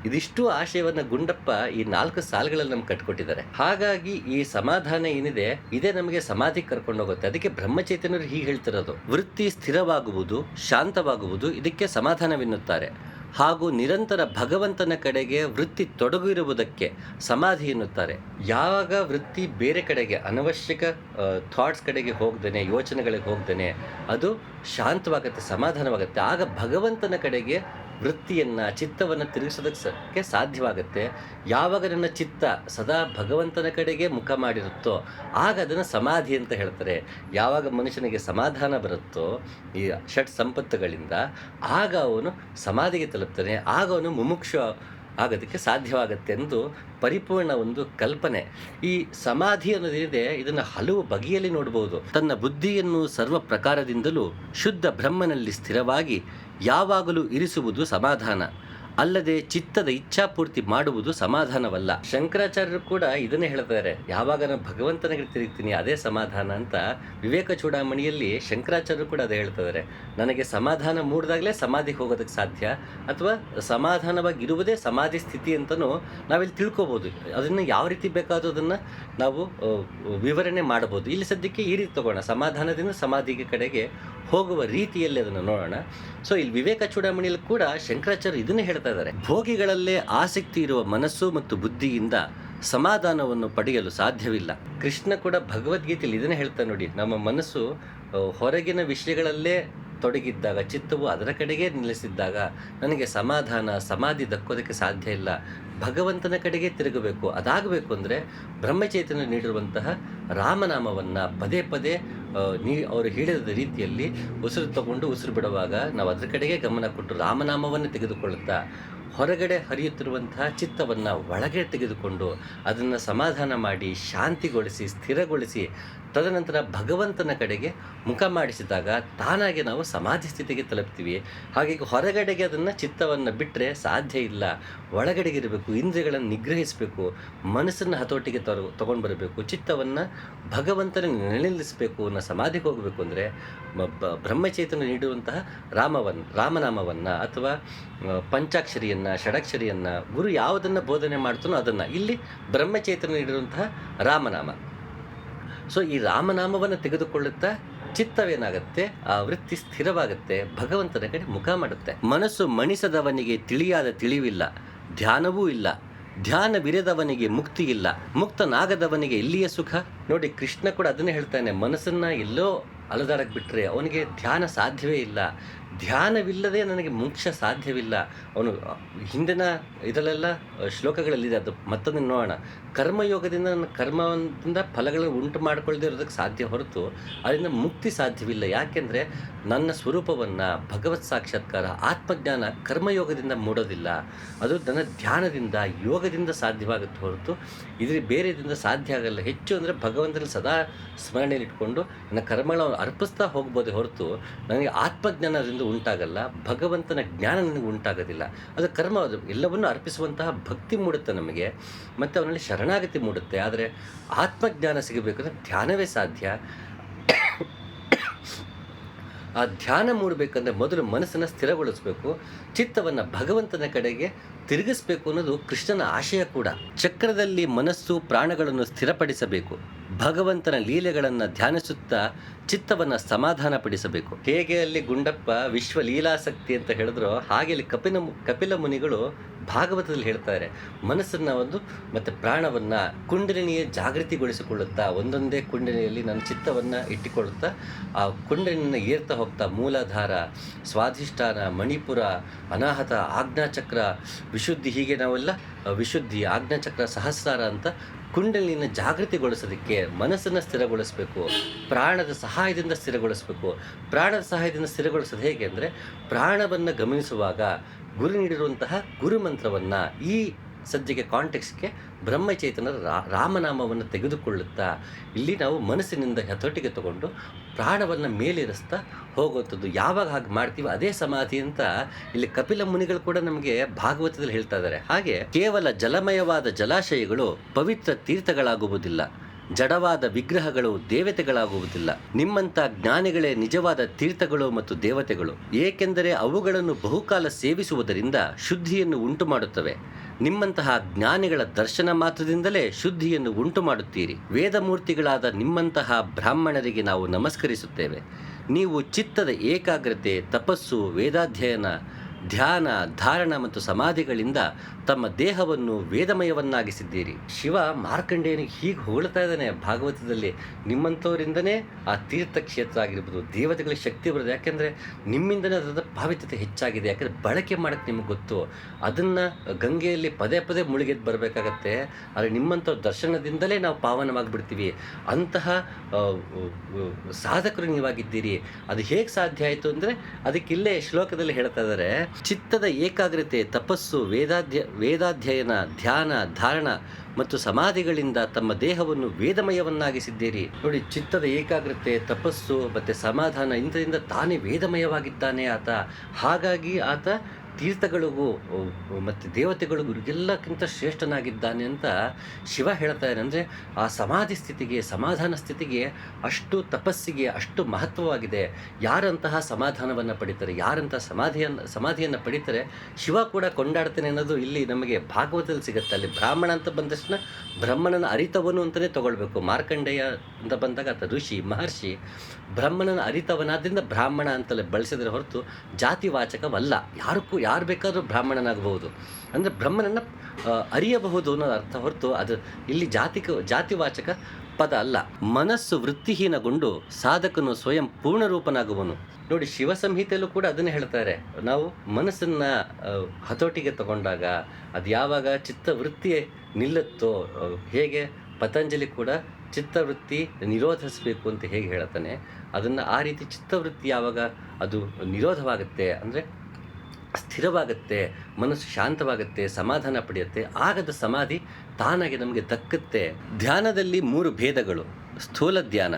ಇದಿಷ್ಟು ಆಶಯವನ್ನು ಗುಂಡಪ್ಪ ಈ 4 ಸಾಲುಗಳಲ್ಲಿ ನಮ್ಗೆ ಕಟ್ಕೊಟ್ಟಿದ್ದಾರೆ. ಹಾಗಾಗಿ ಈ ಸಮಾಧಾನ ಏನಿದೆ ಇದೇ ನಮಗೆ ಸಮಾಧಿಗೆ ಕರ್ಕೊಂಡು ಹೋಗುತ್ತೆ. ಅದಕ್ಕೆ ಬ್ರಹ್ಮಚೈತನ್ಯರು ಹೀಗೆ ಹೇಳ್ತಿರೋದು, ವೃತ್ತಿ ಸ್ಥಿರವಾಗುವುದು, ಶಾಂತವಾಗುವುದು, ಇದಕ್ಕೆ ಸಮಾಧಾನವೆನ್ನುತ್ತಾರೆ. ಹಾಗೂ ನಿರಂತರ ಭಗವಂತನ ಕಡೆಗೆ ವೃತ್ತಿ ತೊಡಗಿರುವುದಕ್ಕೆ ಸಮಾಧಿ ಎನ್ನುತ್ತಾರೆ. ಯಾವಾಗ ವೃತ್ತಿ ಬೇರೆ ಕಡೆಗೆ ಅನವಶ್ಯಕ ಥಾಟ್ಸ್ ಕಡೆಗೆ ಹೋಗ್ದೇನೆ, ಯೋಚನೆಗಳಿಗೆ ಹೋಗ್ದೇನೆ ಅದು ಶಾಂತವಾಗುತ್ತೆ, ಸಮಾಧಾನವಾಗುತ್ತೆ, ಆಗ ಭಗವಂತನ ಕಡೆಗೆ ವೃತ್ತಿಯನ್ನು, ಚಿತ್ತವನ್ನು ತಿರುಗಿಸೋದಕ್ಕೆ ಸಾಧ್ಯವಾಗುತ್ತೆ. ಯಾವಾಗ ನನ್ನ ಚಿತ್ತ ಸದಾ ಭಗವಂತನ ಕಡೆಗೆ ಮುಖ ಮಾಡಿರುತ್ತೋ ಆಗ ಅದನ್ನು ಸಮಾಧಿ ಅಂತ ಹೇಳ್ತಾರೆ. ಯಾವಾಗ ಮನುಷ್ಯನಿಗೆ ಸಮಾಧಾನ ಬರುತ್ತೋ ಈ ಷಟ್ ಸಂಪತ್ತುಗಳಿಂದ, ಆಗ ಅವನು ಸಮಾಧಿಗೆ ತಲುಪ್ತಾನೆ, ಆಗ ಅವನು ಮುಮುಕ್ಷ ಆಗೋದಕ್ಕೆ ಸಾಧ್ಯವಾಗುತ್ತೆ ಎಂದು ಪರಿಪೂರ್ಣ ಒಂದು ಕಲ್ಪನೆ. ಈ ಸಮಾಧಿ ಅನ್ನೋದೇನಿದೆ ಇದನ್ನು ಹಲವು ಬಗೆಯಲ್ಲಿ ನೋಡ್ಬೋದು. ತನ್ನ ಬುದ್ಧಿಯನ್ನು ಸರ್ವ ಪ್ರಕಾರದಿಂದಲೂ ಶುದ್ಧ ಬ್ರಹ್ಮನಲ್ಲಿ ಸ್ಥಿರವಾಗಿ ಯಾವಾಗಲೂ ಇರಿಸುವುದು ಸಮಾಧಾನ, ಅಲ್ಲದೆ ಚಿತ್ತದ ಇಚ್ಛಾಪೂರ್ತಿ ಮಾಡುವುದು ಸಮಾಧಾನವಲ್ಲ. ಶಂಕರಾಚಾರ್ಯರು ಕೂಡ ಇದನ್ನೇ ಹೇಳ್ತಾರೆ, ಯಾವಾಗ ನಾನು ಭಗವಂತನಿಗೆ ತಿರುಗ್ತೀನಿ ಅದೇ ಸಮಾಧಾನ ಅಂತ. ವಿವೇಕ ಚೂಡಾಮಣಿಯಲ್ಲಿ ಶಂಕರಾಚಾರ್ಯರು ಕೂಡ ಅದೇ ಹೇಳ್ತಿದ್ದಾರೆ, ನನಗೆ ಸಮಾಧಾನ ಮೂಡಿದಾಗಲೇ ಸಮಾಧಿಗೆ ಹೋಗೋದಕ್ಕೆ ಸಾಧ್ಯ, ಅಥವಾ ಸಮಾಧಾನವಾಗಿ ಇರುವುದೇ ಸಮಾಧಿ ಸ್ಥಿತಿ ಅಂತಲೂ ನಾವಿಲ್ಲಿ ತಿಳ್ಕೊಬೋದು. ಅದನ್ನು ಯಾವ ರೀತಿ ಬೇಕಾದರೂ ಅದನ್ನು ನಾವು ವಿವರಣೆ ಮಾಡ್ಬೋದು. ಇಲ್ಲಿ ಸದ್ಯಕ್ಕೆ ಈ ರೀತಿ ತಗೋಣ, ಸಮಾಧಾನದಿಂದ ಸಮಾಧಿಗೆ ಕಡೆಗೆ ಹೋಗುವ ರೀತಿಯಲ್ಲಿ ಅದನ್ನು ನೋಡೋಣ. ಸೊ ಇಲ್ಲಿ ವಿವೇಕ ಚೂಡಾಮಣಿಯಲ್ಲಿ ಕೂಡ ಶಂಕರಾಚಾರ್ಯರು ಇದನ್ನೇ ಹೇಳ್ತಾ ಇದ್ದಾರೆ, ಭೋಗಿಗಳಲ್ಲೇ ಆಸಕ್ತಿ ಇರುವ ಮನಸ್ಸು ಮತ್ತು ಬುದ್ಧಿಯಿಂದ ಸಮಾಧಾನವನ್ನು ಪಡೆಯಲು ಸಾಧ್ಯವಿಲ್ಲ. ಕೃಷ್ಣ ಕೂಡ ಭಗವದ್ಗೀತೆಯಲ್ಲಿ ಇದನ್ನೇ ಹೇಳ್ತಾ ನೋಡಿ, ನಮ್ಮ ಮನಸ್ಸು ಹೊರಗಿನ ವಿಷಯಗಳಲ್ಲೇ ತೊಡಗಿದ್ದಾಗ, ಚಿತ್ತವು ಅದರ ಕಡೆಗೆ ನಿಲ್ಲಿಸಿದ್ದಾಗ ನನಗೆ ಸಮಾಧಾನ, ಸಮಾಧಿ ದಕ್ಕೋದಕ್ಕೆ ಸಾಧ್ಯ ಇಲ್ಲ. ಭಗವಂತನ ಕಡೆಗೆ ತಿರುಗಬೇಕು. ಅದಾಗಬೇಕು ಅಂದರೆ ಬ್ರಹ್ಮಚೈತನ್ಯ ನೀಡಿರುವಂತಹ ರಾಮನಾಮವನ್ನು ಪದೇ ಪದೇ ಅವರು ಹೇಳಿದ ರೀತಿಯಲ್ಲಿ ಉಸಿರು ತಗೊಂಡು ಉಸಿರು ಬಿಡುವಾಗ ನಾವು ಅದರ ಕಡೆಗೆ ಗಮನ ಕೊಟ್ಟು ರಾಮನಾಮವನ್ನು ತೆಗೆದುಕೊಳ್ಳುತ್ತಾ ಹೊರಗಡೆ ಹರಿಯುತ್ತಿರುವಂತಹ ಚಿತ್ತವನ್ನು ಒಳಗೆ ತೆಗೆದುಕೊಂಡು ಅದನ್ನು ಸಮಾಧಾನ ಮಾಡಿ ಶಾಂತಿಗೊಳಿಸಿ ಸ್ಥಿರಗೊಳಿಸಿ ತದನಂತರ ಭಗವಂತನ ಕಡೆಗೆ ಮುಖ ಮಾಡಿಸಿದಾಗ ತಾನಾಗೆ ನಾವು ಸಮಾಧಿ ಸ್ಥಿತಿಗೆ ತಲುಪ್ತೀವಿ. ಹಾಗಾಗಿ ಹೊರಗಡೆಗೆ ಅದನ್ನು ಚಿತ್ತವನ್ನು ಬಿಟ್ಟರೆ ಸಾಧ್ಯ ಇಲ್ಲ. ಒಳಗಡೆಗೆ ಇರಬೇಕು, ಇಂದ್ರಿಯಗಳನ್ನು ನಿಗ್ರಹಿಸಬೇಕು, ಮನಸ್ಸನ್ನು ಹತೋಟಿಗೆ ತಗೊಂಡು ಬರಬೇಕು, ಚಿತ್ತವನ್ನು ಭಗವಂತನ ನಿಲ್ಲಿಸಬೇಕು. ಸಮಾಧಿಗೆ ಹೋಗಬೇಕು ಅಂದರೆ ಬ್ರಹ್ಮಚೈತನ್ಯ ನೀಡುವಂತಹ ರಾಮನಾಮವನ್ನು ಅಥವಾ ಪಂಚಾಕ್ಷರಿಯನ್ನು, ಷಡಕ್ಷರಿಯನ್ನು ಗುರು ಯಾವುದನ್ನು ಬೋಧನೆ ಮಾಡ್ತಾನೋ ಅದನ್ನು, ಇಲ್ಲಿ ಬ್ರಹ್ಮಚೈತನ್ಯ ನೀಡಿರುವಂತಹ ರಾಮನಾಮ. ಸೊ ಈ ರಾಮನಾಮವನ್ನು ತೆಗೆದುಕೊಳ್ಳುತ್ತಾ ಚಿತ್ತವೇನಾಗುತ್ತೆ, ಆ ವೃತ್ತಿ ಸ್ಥಿರವಾಗುತ್ತೆ, ಭಗವಂತನ ಕಡೆ ಮುಖ ಮಾಡುತ್ತೆ. ಮನಸ್ಸು ಮಣಿಸದವನಿಗೆ ತಿಳಿಯಾದ ತಿಳಿವಿಲ್ಲ, ಧ್ಯಾನವೂ ಇಲ್ಲ. ಧ್ಯಾನವಿರದವನಿಗೆ ಮುಕ್ತಿ ಇಲ್ಲ, ಮುಕ್ತನಾಗದವನಿಗೆ ಎಲ್ಲಿಯ ಸುಖ. ನೋಡಿ ಕೃಷ್ಣ ಕೂಡ ಅದನ್ನೇ ಹೇಳ್ತಾನೆ, ಮನಸ್ಸನ್ನು ಎಲ್ಲೋ ಅಲದಾಡಕ್ಕೆ ಬಿಟ್ಟರೆ ಅವನಿಗೆ ಧ್ಯಾನ ಸಾಧ್ಯವೇ ಇಲ್ಲ. ಧ್ಯಾನವಿಲ್ಲದೆ ನನಗೆ ಮೋಕ್ಷ ಸಾಧ್ಯವಿಲ್ಲ. ಅವನು ಹಿಂದಿನ ಇದರಲ್ಲೆಲ್ಲ ಶ್ಲೋಕಗಳಲ್ಲಿದೆ, ಅದು ಮತ್ತೊಂದು ನೋಡೋಣ. ಕರ್ಮಯೋಗದಿಂದ ನನ್ನ ಕರ್ಮದಿಂದ ಫಲಗಳನ್ನು ಉಂಟು ಮಾಡಿಕೊಳ್ಳದೆ ಇರೋದಕ್ಕೆ ಸಾಧ್ಯ ಹೊರತು ಅದರಿಂದ ಮುಕ್ತಿ ಸಾಧ್ಯವಿಲ್ಲ. ಯಾಕೆಂದರೆ ನನ್ನ ಸ್ವರೂಪವನ್ನು ಭಗವತ್ ಸಾಕ್ಷಾತ್ಕಾರ ಆತ್ಮಜ್ಞಾನ ಕರ್ಮಯೋಗದಿಂದ ಮೂಡೋದಿಲ್ಲ, ಅದು ನನ್ನ ಧ್ಯಾನದಿಂದ ಯೋಗದಿಂದ ಸಾಧ್ಯವಾಗುತ್ತೆ ಹೊರತು ಬೇರೆದಿಂದ ಸಾಧ್ಯ ಆಗಲ್ಲ. ಹೆಚ್ಚು ಅಂದರೆ ಭಗವಂತನ ಸದಾ ಸ್ಮರಣೆಯಲ್ಲಿ ಇಟ್ಕೊಂಡು ನನ್ನ ಕರ್ಮಗಳನ್ನು ಅರ್ಪಿಸ್ತಾ ಹೋಗ್ಬೋದೇ ಹೊರತು ನನಗೆ ಆತ್ಮಜ್ಞಾನದಿಂದ ಉಂಟಾಗಲ್ಲ, ಭಗವಂತನ ಜ್ಞಾನ ನನಗೆ ಉಂಟಾಗೋದಿಲ್ಲ. ಅದು ಕರ್ಮ, ಅದು ಎಲ್ಲವನ್ನೂ ಅರ್ಪಿಸುವಂತಹ ಭಕ್ತಿ ಮೂಡುತ್ತೆ ನಮಗೆ, ಮತ್ತು ಅವನಲ್ಲಿ ಶರಣಾಗತಿ ಮೂಡುತ್ತೆ. ಆದರೆ ಆತ್ಮಜ್ಞಾನ ಸಿಗಬೇಕಂದ್ರೆ ಧ್ಯಾನವೇ ಸಾಧ್ಯ. ಆ ಧ್ಯಾನ ಮೂಡಬೇಕಂದ್ರೆ ಮೊದಲು ಮನಸ್ಸನ್ನು ಸ್ಥಿರಗೊಳಿಸಬೇಕು, ಚಿತ್ತವನ್ನು ಭಗವಂತನ ಕಡೆಗೆ ತಿರುಗಿಸಬೇಕು ಅನ್ನೋದು ಕೃಷ್ಣನ ಆಶಯ ಕೂಡ. ಚಕ್ರದಲ್ಲಿ ಮನಸ್ಸು ಪ್ರಾಣಗಳನ್ನು ಸ್ಥಿರಪಡಿಸಬೇಕು, ಭಗವಂತನ ಲೀಲೆಗಳನ್ನು ಧ್ಯಾನಿಸುತ್ತಾ ಚಿತ್ತವನ್ನು ಸಮಾಧಾನಪಡಿಸಬೇಕು. ಹೇಗೆ ಅಲ್ಲಿ ಗುಂಡಪ್ಪ ವಿಶ್ವ ಲೀಲಾಸಕ್ತಿ ಅಂತ ಹೇಳಿದ್ರು, ಹಾಗೆ ಇಲ್ಲಿ ಕಪಿಲ ಮುನಿಗಳು ಭಾಗವತದಲ್ಲಿ ಹೇಳ್ತಾರೆ, ಮನಸ್ಸನ್ನು ಮತ್ತು ಪ್ರಾಣವನ್ನು ಕುಂಡಲಿನಿಯ ಜಾಗೃತಿಗೊಳಿಸಿಕೊಳ್ಳುತ್ತಾ ಒಂದೊಂದೇ ಕುಂಡಲಿನಿಯಲ್ಲಿ ನನ್ನ ಚಿತ್ತವನ್ನು ಇಟ್ಟುಕೊಳ್ಳುತ್ತಾ ಆ ಕುಂಡಲಿನಿಯನ್ನು ಏರ್ತಾ ಹೋಗ್ತಾ ಮೂಲಾಧಾರ, ಸ್ವಾಧಿಷ್ಠಾನ, ಮಣಿಪುರ, ಅನಾಹತ, ಆಜ್ಞಾಚಕ್ರ, ವಿಶುದ್ಧಿ, ಹೀಗೆ ನಾವೆಲ್ಲ ವಿಶುದ್ಧಿ, ಆಜ್ಞಾಚಕ್ರ, ಸಹಸ್ರಾರ ಅಂತ ಕುಂಡಲಿನ ಜಾಗೃತಿಗೊಳಿಸೋದಕ್ಕೆ ಮನಸ್ಸನ್ನು ಸ್ಥಿರಗೊಳಿಸಬೇಕು, ಪ್ರಾಣದ ಸಹಾಯದಿಂದ ಸ್ಥಿರಗೊಳಿಸಬೇಕು. ಪ್ರಾಣದ ಸಹಾಯದಿಂದ ಸ್ಥಿರಗೊಳಿಸೋದು ಹೇಗೆ ಅಂದರೆ ಪ್ರಾಣವನ್ನು ಗಮನಿಸುವಾಗ ಗುರು ನೀಡಿರುವಂತಹ ಗುರುಮಂತ್ರವನ್ನು ಈ ಸದ್ಯಕ್ಕೆ ಕಾಂಟೆಕ್ಸ್ಗೆ ಬ್ರಹ್ಮಚೈತನ್ಯರ ರಾಮನಾಮವನ್ನು ತೆಗೆದುಕೊಳ್ಳುತ್ತಾ ಇಲ್ಲಿ ನಾವು ಮನಸ್ಸಿನಿಂದ ಹತೋಟಿಗೆ ತಗೊಂಡು ಪ್ರಾಣವನ್ನು ಮೇಲೇರಿಸ್ತಾ ಹೋಗುವಂಥದ್ದು. ಯಾವಾಗ ಹಾಗೆ ಮಾಡ್ತೀವಿ ಅದೇ ಸಮಾಧಿ ಅಂತ ಇಲ್ಲಿ ಕಪಿಲ ಮುನಿಗಳು ಕೂಡ ನಮಗೆ ಭಾಗವತದಲ್ಲಿ ಹೇಳ್ತಾ ಇದ್ದಾರೆ. ಹಾಗೆ ಕೇವಲ ಜಲಮಯವಾದ ಜಲಾಶಯಗಳು ಪವಿತ್ರ ತೀರ್ಥಗಳಾಗುವುದಿಲ್ಲ, ಜಡವಾದ ವಿಗ್ರಹಗಳು ದೇವತೆಗಳಾಗುವುದಿಲ್ಲ. ನಿಮ್ಮಂಥ ಜ್ಞಾನಿಗಳೇ ನಿಜವಾದ ತೀರ್ಥಗಳು ಮತ್ತು ದೇವತೆಗಳು, ಏಕೆಂದರೆ ಅವುಗಳನ್ನು ಬಹುಕಾಲ ಸೇವಿಸುವುದರಿಂದ ಶುದ್ಧಿಯನ್ನು ಉಂಟು ಮಾಡುತ್ತವೆ. ನಿಮ್ಮಂತಹ ಜ್ಞಾನಿಗಳ ದರ್ಶನ ಮಾತ್ರದಿಂದಲೇ ಶುದ್ಧಿಯನ್ನು ಉಂಟು ಮಾಡುತ್ತೀರಿ. ವೇದಮೂರ್ತಿಗಳಾದ ನಿಮ್ಮಂತಹ ಬ್ರಾಹ್ಮಣರಿಗೆ ನಾವು ನಮಸ್ಕರಿಸುತ್ತೇವೆ. ನೀವು ಚಿತ್ತದ ಏಕಾಗ್ರತೆ, ತಪಸ್ಸು, ವೇದಾಧ್ಯಯನ, ಧ್ಯಾನ, ಧಾರಣ ಮತ್ತು ಸಮಾಧಿಗಳಿಂದ ತಮ್ಮ ದೇಹವನ್ನು ವೇದಮಯವನ್ನಾಗಿಸಿದ್ದೀರಿ. ಶಿವ ಮಾರ್ಕಂಡೇಯನಿಗೆ ಹೀಗೆ ಹೊಗಳ್ತಾ ಇದ್ದಾನೆ ಭಾಗವತದಲ್ಲಿ. ನಿಮ್ಮಂಥವರಿಂದನೇ ಆ ತೀರ್ಥಕ್ಷೇತ್ರ ಆಗಿರ್ಬೋದು, ದೇವತೆಗಳ ಶಕ್ತಿ ಬರೋದು. ಯಾಕೆಂದರೆ ನಿಮ್ಮಿಂದನೇ ಅದರ ಪಾವಿತ್ರ್ಯತೆ ಹೆಚ್ಚಾಗಿದೆ. ಯಾಕೆಂದರೆ ಬಳಕೆ ಮಾಡೋಕ್ಕೆ ನಿಮಗೆ ಗೊತ್ತು. ಅದನ್ನು ಗಂಗೆಯಲ್ಲಿ ಪದೇ ಪದೇ ಮುಳುಗೆದ್ದು ಬರಬೇಕಾಗತ್ತೆ. ಆದರೆ ನಿಮ್ಮಂಥವ್ರ ದರ್ಶನದಿಂದಲೇ ನಾವು ಪಾವನವಾಗಿಬಿಡ್ತೀವಿ. ಅಂತಹ ಸಾಧಕರು ನೀವಾಗಿದ್ದೀರಿ. ಅದು ಹೇಗೆ ಸಾಧ್ಯ ಆಯಿತು ಅಂದರೆ ಅದಕ್ಕಿಲ್ಲೇ ಶ್ಲೋಕದಲ್ಲಿ ಹೇಳ್ತಾ ಇದ್ದಾರೆ, ಚಿತ್ತದ ಏಕಾಗ್ರತೆ, ತಪಸ್ಸು, ವೇದಾಧ್ಯಯನ, ಧ್ಯಾನ, ಧಾರಣ ಮತ್ತು ಸಮಾಧಿಗಳಿಂದ ತಮ್ಮ ದೇಹವನ್ನು ವೇದಮಯವನ್ನಾಗಿಸಿದ್ದೀರಿ. ನೋಡಿ, ಚಿತ್ತದ ಏಕಾಗ್ರತೆ, ತಪಸ್ಸು ಮತ್ತು ಸಮಾಧಾನ ಇಂಥದಿಂದ ತಾನೇ ವೇದಮಯವಾಗಿದ್ದಾನೆ ಆತ. ಹಾಗಾಗಿ ಆತ ತೀರ್ಥಗಳಿಗೂ ಮತ್ತು ದೇವತೆಗಳಿಗೂ ಎಲ್ಲಕ್ಕಿಂತ ಶ್ರೇಷ್ಠನಾಗಿದ್ದಾನೆ ಅಂತ ಶಿವ ಹೇಳ್ತಾನೆ. ಅಂದರೆ ಆ ಸಮಾಧಿ ಸ್ಥಿತಿಗೆ, ಸಮಾಧಾನ ಸ್ಥಿತಿಗೆ, ಅಷ್ಟು ತಪಸ್ಸಿಗೆ ಅಷ್ಟು ಮಹತ್ವವಾಗಿದೆ. ಯಾರಂತಹ ಸಮಾಧಾನವನ್ನು ಪಡಿತಾರೆ, ಯಾರಂತಹ ಸಮಾಧಿಯನ್ನು ಪಡಿತಾರೆ, ಶಿವ ಕೂಡ ಕೊಂಡಾಡ್ತಾನೆ ಅನ್ನೋದು ಇಲ್ಲಿ ನಮಗೆ ಭಾಗವತದಲ್ಲಿ ಸಿಗುತ್ತೆ. ಅಲ್ಲಿ ಬ್ರಾಹ್ಮಣ ಅಂತ ಬಂದ ತಕ್ಷಣ ಬ್ರಹ್ಮನನ ಅರಿತವನು ಅಂತಲೇ ತಗೊಳ್ಬೇಕು. ಮಾರ್ಕಂಡೇಯ ಅಂತ ಬಂದಾಗ ಆತ ಋಷಿ, ಮಹರ್ಷಿ, ಬ್ರಹ್ಮನನ ಅರಿತವನಾದ್ರಿಂದ ಬ್ರಾಹ್ಮಣ ಅಂತಲೇ ಬಳಸಿದರೆ ಹೊರತು ಜಾತಿವಾಚಕವಲ್ಲ. ಯಾರು ಬೇಕಾದರೂ ಬ್ರಾಹ್ಮಣನಾಗಬಹುದು. ಅಂದರೆ ಬ್ರಹ್ಮನನ್ನು ಅರಿಯಬಹುದು ಅನ್ನೋದು ಅರ್ಥ ಹೊರತು ಅದು ಇಲ್ಲಿ ಜಾತಿವಾಚಕ ಪದ ಅಲ್ಲ. ಮನಸ್ಸು ವೃತ್ತಿಹೀನಗೊಂಡು ಸಾಧಕನು ಸ್ವಯಂ ಪೂರ್ಣರೂಪನಾಗುವನು. ನೋಡಿ, ಶಿವ ಸಂಹಿತೆಯಲ್ಲೂ ಕೂಡ ಅದನ್ನೇ ಹೇಳ್ತಾರೆ. ನಾವು ಮನಸ್ಸನ್ನು ಹತೋಟಿಗೆ ತಗೊಂಡಾಗ ಅದು ಯಾವಾಗ ಚಿತ್ತವೃತ್ತಿ ನಿಲ್ಲುತ್ತೋ, ಹೇಗೆ ಪತಂಜಲಿ ಕೂಡ ಚಿತ್ತವೃತ್ತಿ ನಿರೋಧಿಸಬೇಕು ಅಂತ ಹೇಗೆ ಹೇಳ್ತಾನೆ, ಅದನ್ನು ಆ ರೀತಿ ಚಿತ್ತವೃತ್ತಿ ಯಾವಾಗ ಅದು ನಿರೋಧವಾಗುತ್ತೆ, ಅಂದರೆ ಸ್ಥಿರವಾಗುತ್ತೆ, ಮನಸ್ಸು ಶಾಂತವಾಗುತ್ತೆ, ಸಮಾಧಾನ ಪಡೆಯುತ್ತೆ, ಆಗದ ಸಮಾಧಿ ತಾನಾಗಿ ನಮಗೆ ದಕ್ಕುತ್ತೆ. ಧ್ಯಾನದಲ್ಲಿ 3 ಭೇದಗಳು: ಸ್ಥೂಲ ಧ್ಯಾನ,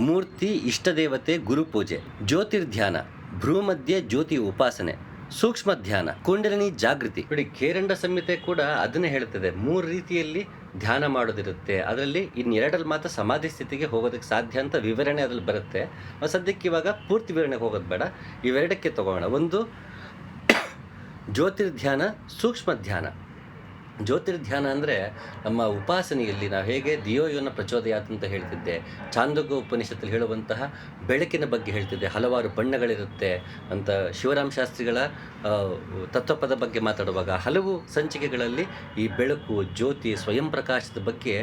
ಮೂರ್ತಿ, ಇಷ್ಟದೇವತೆ, ಗುರುಪೂಜೆ; ಜ್ಯೋತಿರ್ಧ್ಯಾನ, ಭ್ರೂಮಧ್ಯೆ ಜ್ಯೋತಿ ಉಪಾಸನೆ; ಸೂಕ್ಷ್ಮ ಧ್ಯಾನ, ಕುಂಡಲಿನಿ ಜಾಗೃತಿ. ನೋಡಿ, ಕೇರಂಡ ಸಂಹಿತೆ ಕೂಡ ಅದನ್ನೇ ಹೇಳ್ತದೆ. 3 ರೀತಿಯಲ್ಲಿ ಧ್ಯಾನ ಮಾಡೋದಿರುತ್ತೆ. ಅದರಲ್ಲಿ ಇನ್ನೆರಡಲ್ಲಿ ಮಾತ್ರ ಸಮಾಧಿ ಸ್ಥಿತಿಗೆ ಹೋಗೋದಕ್ಕೆ ಸಾಧ್ಯ ಅಂತ ವಿವರಣೆ ಅದ್ರಲ್ಲಿ ಬರುತ್ತೆ. ಸದ್ಯಕ್ಕೆ ಇವಾಗ ಪೂರ್ತಿ ವಿವರಣೆಗೆ ಹೋಗೋದು ಬೇಡ, ಇವೆರಡಕ್ಕೆ ತಗೋಣ. ಒಂದು ಜ್ಯೋತಿರ್ಧ್ಯಾನ, ಸೂಕ್ಷ್ಮ ಧ್ಯಾನ. ಜ್ಯೋತಿರ್ಧ್ಯಾನ ಅಂದರೆ ನಮ್ಮ ಉಪಾಸನೆಯಲ್ಲಿ ನಾವು ಹೇಗೆ ದಿಯೋಯೋನ ಪ್ರಚೋದಯಾತ್ ಅಂತ ಹೇಳ್ತಿದ್ದೆ, ಚಾಂದೋಗ್ಯ ಉಪನಿಷತ್ತಲ್ಲಿ ಹೇಳುವಂತಹ ಬೆಳಕಿನ ಬಗ್ಗೆ ಹೇಳ್ತಿದ್ದೆ. ಹಲವಾರು ಬಣ್ಣಗಳಿರುತ್ತೆ ಅಂತ ಶಿವರಾಮ ಶಾಸ್ತ್ರಿಗಳ ತತ್ವಪದ ಬಗ್ಗೆ ಮಾತಾಡುವಾಗ ಹಲವು ಸಂಚಿಕೆಗಳಲ್ಲಿ ಈ ಬೆಳಕು, ಜ್ಯೋತಿ, ಸ್ವಯಂ ಪ್ರಕಾಶದ ಬಗ್ಗೆ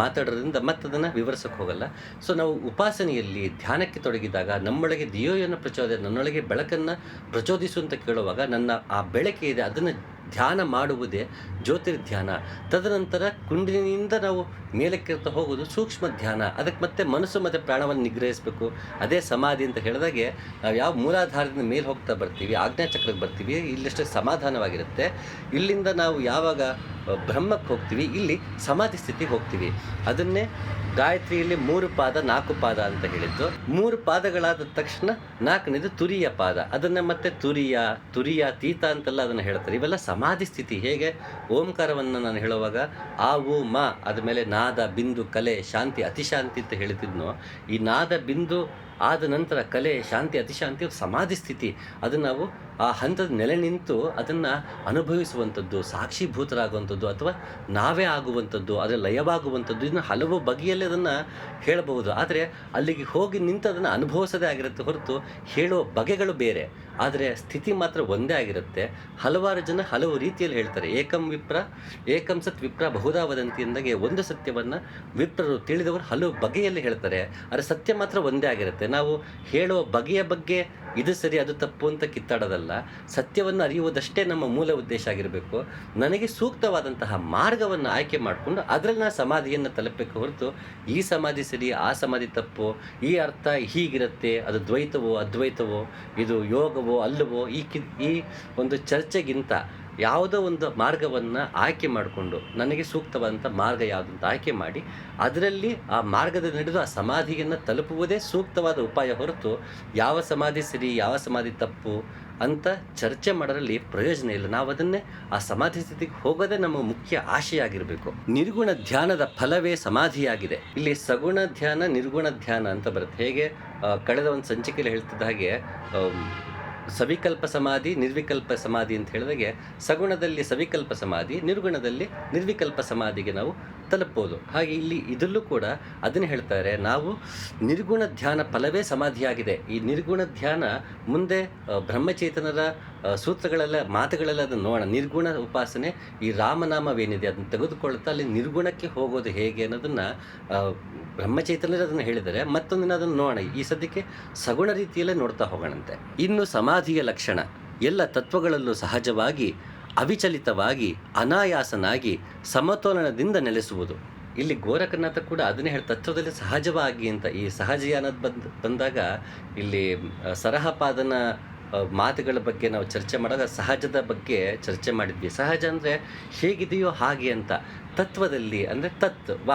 ಮಾತಾಡೋದ್ರಿಂದ ಮತ್ತದನ್ನು ವಿವರಿಸೋಕ್ಕೆ ಹೋಗಲ್ಲ. ಸೊ ನಾವು ಉಪಾಸನೆಯಲ್ಲಿ ಧ್ಯಾನಕ್ಕೆ ತೊಡಗಿದಾಗ ನಮ್ಮೊಳಗೆ ದಿಯೋಯೋನ ಪ್ರಚೋದಯ, ನನ್ನೊಳಗೆ ಬೆಳಕನ್ನು ಪ್ರಚೋದಿಸುವಂತ ಕೇಳುವಾಗ ನನ್ನ ಆ ಬೆಳಕೆ ಇದೆ, ಅದನ್ನು ಧ್ಯಾನ ಮಾಡುವುದೇ ಜ್ಯೋತಿರ್ಧ್ಯಾನ. ತದನಂತರ ಕುಂಡಲಿನಿಂದ ನಾವು ಮೇಲಕ್ಕಿರ್ತಾ ಹೋಗೋದು ಸೂಕ್ಷ್ಮ ಧ್ಯಾನ. ಅದಕ್ಕೆ ಮತ್ತೆ ಮನಸ್ಸು ಮತ್ತು ಪ್ರಾಣವನ್ನು ನಿಗ್ರಹಿಸಬೇಕು. ಅದೇ ಸಮಾಧಿ ಅಂತ ಹೇಳಿದಾಗೆ ನಾವು ಯಾವ ಮೂಲಾಧಾರದಿಂದ ಮೇಲೆ ಹೋಗ್ತಾ ಬರ್ತೀವಿ, ಆಜ್ಞಾಚಕ್ರಕ್ಕೆ ಬರ್ತೀವಿ, ಇಲ್ಲಷ್ಟು ಸಮಾಧಾನವಾಗಿರುತ್ತೆ. ಇಲ್ಲಿಂದ ನಾವು ಯಾವಾಗ ಬ್ರಹ್ಮಕ್ಕೆ ಹೋಗ್ತೀವಿ, ಇಲ್ಲಿ ಸಮಾಧಿ ಸ್ಥಿತಿಗೆ ಹೋಗ್ತೀವಿ. ಅದನ್ನೇ ಗಾಯತ್ರಿಯಲ್ಲಿ 3 ಪಾದ 4 ಪಾದ ಅಂತ ಹೇಳಿದ್ದು. 3 ಪಾದಗಳಾದ ತಕ್ಷಣ 4ನೇದು ತುರಿಯ ಪಾದ. ಅದನ್ನು ಮತ್ತೆ ತುರಿಯ ತೀತ ಅಂತೆಲ್ಲ ಅದನ್ನು ಹೇಳ್ತಾರೆ. ಇವೆಲ್ಲ ಸಮಾಧಿ ಸ್ಥಿತಿ. ಹೇಗೆ ಓಂಕಾರವನ್ನು ನಾನು ಹೇಳುವಾಗ ಆ ಉ ಮ ಆದಮೇಲೆ ನಾದ, ಬಿಂದು, ಕಲೆ, ಶಾಂತಿ, ಅತಿಶಾಂತಿ ಅಂತ ಹೇಳ್ತಿದ್ನೋ, ಈ ನಾದ, ಬಿಂದು ಆದ ನಂತರ ಕಲೆ, ಶಾಂತಿ, ಅತಿಶಾಂತಿ ಸಮಾಧಿ ಸ್ಥಿತಿ. ಅದನ್ನು ನಾವು ಆ ಹಂತದ ನೆಲೆ ನಿಂತು ಅದನ್ನು ಅನುಭವಿಸುವಂಥದ್ದು, ಸಾಕ್ಷೀಭೂತರಾಗುವಂಥದ್ದು, ಅಥವಾ ನಾವೇ ಆಗುವಂಥದ್ದು, ಅದರ ಲಯವಾಗುವಂಥದ್ದು. ಇದನ್ನು ಹಲವು ಬಗೆಯಲ್ಲಿ ಅದನ್ನು ಹೇಳಬಹುದು. ಆದರೆ ಅಲ್ಲಿಗೆ ಹೋಗಿ ನಿಂತು ಅದನ್ನು ಅನುಭವಿಸೋದೇ ಆಗಿರುತ್ತೆ ಹೊರತು ಹೇಳುವ ಬಗೆಗಳು ಬೇರೆ, ಆದರೆ ಸ್ಥಿತಿ ಮಾತ್ರ ಒಂದೇ ಆಗಿರುತ್ತೆ. ಹಲವಾರು ಜನ ಹಲವು ರೀತಿಯಲ್ಲಿ ಹೇಳ್ತಾರೆ. ಏಕಂ ಸತ್ ವಿಪ್ರ ಬಹುಧಾ ವದಂತಿ ಎಂದಾಗೆ ಒಂದು ಸತ್ಯವನ್ನು ವಿಪ್ರರು ತಿಳಿದವರು ಹಲವು ಬಗೆಯಲ್ಲಿ ಹೇಳ್ತಾರೆ, ಆದರೆ ಸತ್ಯ ಮಾತ್ರ ಒಂದೇ ಆಗಿರುತ್ತೆ. ನಾವು ಹೇಳುವ ಬಗೆಯ ಬಗ್ಗೆ ಇದು ಸರಿ ಅದು ತಪ್ಪು ಅಂತ ಕಿತ್ತಾಡೋದಲ್ಲ, ಸತ್ಯವನ್ನು ಅರಿಯುವುದಷ್ಟೇ ನಮ್ಮ ಮೂಲ ಉದ್ದೇಶ ಆಗಿರಬೇಕು. ನನಗೆ ಸೂಕ್ತವಾದಂತಹ ಮಾರ್ಗವನ್ನು ಆಯ್ಕೆ ಮಾಡಿಕೊಂಡು ಅದರಲ್ಲಿ ನಾನು ಸಮಾಧಿಯನ್ನು ತಲುಪಬೇಕು ಹೊರತು ಈ ಸಮಾಧಿ ಸರಿ ಆ ಸಮಾಧಿ ತಪ್ಪು, ಈ ಅರ್ಥ ಹೀಗಿರುತ್ತೆ, ಅದು ದ್ವೈತವೋ ಅದ್ವೈತವೋ, ಇದು ಯೋಗವೋ ಅಲ್ಲವೋ, ಈ ಒಂದು ಚರ್ಚೆಗಿಂತ ಯಾವುದೋ ಒಂದು ಮಾರ್ಗವನ್ನು ಆಯ್ಕೆ ಮಾಡಿಕೊಂಡು ನನಗೆ ಸೂಕ್ತವಾದಂಥ ಮಾರ್ಗ ಯಾವುದಂತ ಆಯ್ಕೆ ಮಾಡಿ ಅದರಲ್ಲಿ ಆ ಮಾರ್ಗದ ನಡೆದು ಆ ಸಮಾಧಿಯನ್ನು ತಲುಪುವುದೇ ಸೂಕ್ತವಾದ ಉಪಾಯ ಹೊರತು ಯಾವ ಸಮಾಧಿ ಸರಿ ಯಾವ ಸಮಾಧಿ ತಪ್ಪು ಅಂತ ಚರ್ಚೆ ಮಾಡೋದ್ರಲ್ಲಿ ಪ್ರಯೋಜನ ಇಲ್ಲ. ನಾವು ಅದನ್ನೇ ಆ ಸಮಾಧಿ ಸ್ಥಿತಿಗೆ ಹೋಗೋದೇ ನಮ್ಮ ಮುಖ್ಯ ಆಶಯ ಆಗಿರಬೇಕು. ನಿರ್ಗುಣ ಧ್ಯಾನದ ಫಲವೇ ಸಮಾಧಿಯಾಗಿದೆ. ಇಲ್ಲಿ ಸಗುಣ ಧ್ಯಾನ ನಿರ್ಗುಣ ಧ್ಯಾನ ಅಂತ ಬರುತ್ತೆ. ಹೇಗೆ ಕಳೆದ ಒಂದು ಸಂಚಿಕೆಯಲ್ಲಿ ಹೇಳ್ತಿದ್ದ ಹಾಗೆ ಸವಿಕಲ್ಪ ಸಮಾಧಿ ನಿರ್ವಿಕಲ್ಪ ಸಮಾಧಿ ಅಂತ ಹೇಳಿದಾಗೆ ಸಗುಣದಲ್ಲಿ ಸವಿಕಲ್ಪ ಸಮಾಧಿ, ನಿರ್ಗುಣದಲ್ಲಿ ನಿರ್ವಿಕಲ್ಪ ಸಮಾಧಿಗೆ ನಾವು ತಲುಪ್ಬೋದು. ಹಾಗೆ ಇಲ್ಲಿ ಇದರಲ್ಲೂ ಕೂಡ ಅದನ್ನು ಹೇಳ್ತಾರೆ, ನಾವು ನಿರ್ಗುಣ ಧ್ಯಾನ ಫಲವೇ ಸಮಾಧಿಯಾಗಿದೆ. ಈ ನಿರ್ಗುಣ ಧ್ಯಾನ ಮುಂದೆ ಬ್ರಹ್ಮಚೇತನರ ಸೂತ್ರಗಳೆಲ್ಲ ಮಾತುಗಳೆಲ್ಲ ಅದನ್ನು ನೋಡೋಣ. ನಿರ್ಗುಣ ಉಪಾಸನೆ ಈ ರಾಮನಾಮವೇನಿದೆ ಅದನ್ನು ತೆಗೆದುಕೊಳ್ಳುತ್ತಾ ಅಲ್ಲಿ ನಿರ್ಗುಣಕ್ಕೆ ಹೋಗೋದು ಹೇಗೆ ಅನ್ನೋದನ್ನು ಬ್ರಹ್ಮಚೈತನ್ಯರು ಅದನ್ನು ಹೇಳಿದರೆ, ಮತ್ತೊಂದಿನ ಅದನ್ನು ನೋಡೋಣ. ಈ ಸದ್ಯಕ್ಕೆ ಸಗುಣ ರೀತಿಯಲ್ಲೇ ನೋಡ್ತಾ ಹೋಗೋಣಂತೆ. ಇನ್ನು ಸಮಾಧಿಯ ಲಕ್ಷಣ ಎಲ್ಲ ತತ್ವಗಳಲ್ಲೂ ಸಹಜವಾಗಿ ಅವಿಚಲಿತವಾಗಿ ಅನಾಯಾಸನಾಗಿ ಸಮತೋಲನದಿಂದ ನೆಲೆಸುವುದು. ಇಲ್ಲಿ ಗೋರಖನಾಥ ಕೂಡ ಅದನ್ನೇ ಹೇಳಿ ತತ್ವದಲ್ಲಿ ಸಹಜವಾಗಿ ಅಂತ. ಈ ಸಹಜ ಬಂದಾಗ ಇಲ್ಲಿ ಸರಹಪಾದನ ಮಾತುಗಳ ಬಗ್ಗೆ ನಾವು ಚರ್ಚೆ ಮಾಡಿದಾಗ ಸಹಜದ ಬಗ್ಗೆ ಚರ್ಚೆ ಮಾಡಿದ್ವಿ. ಸಹಜ ಅಂದರೆ ಹೇಗಿದೆಯೋ ಹಾಗೆ ಅಂತ. ತತ್ವದಲ್ಲಿ ಅಂದರೆ ತತ್ವ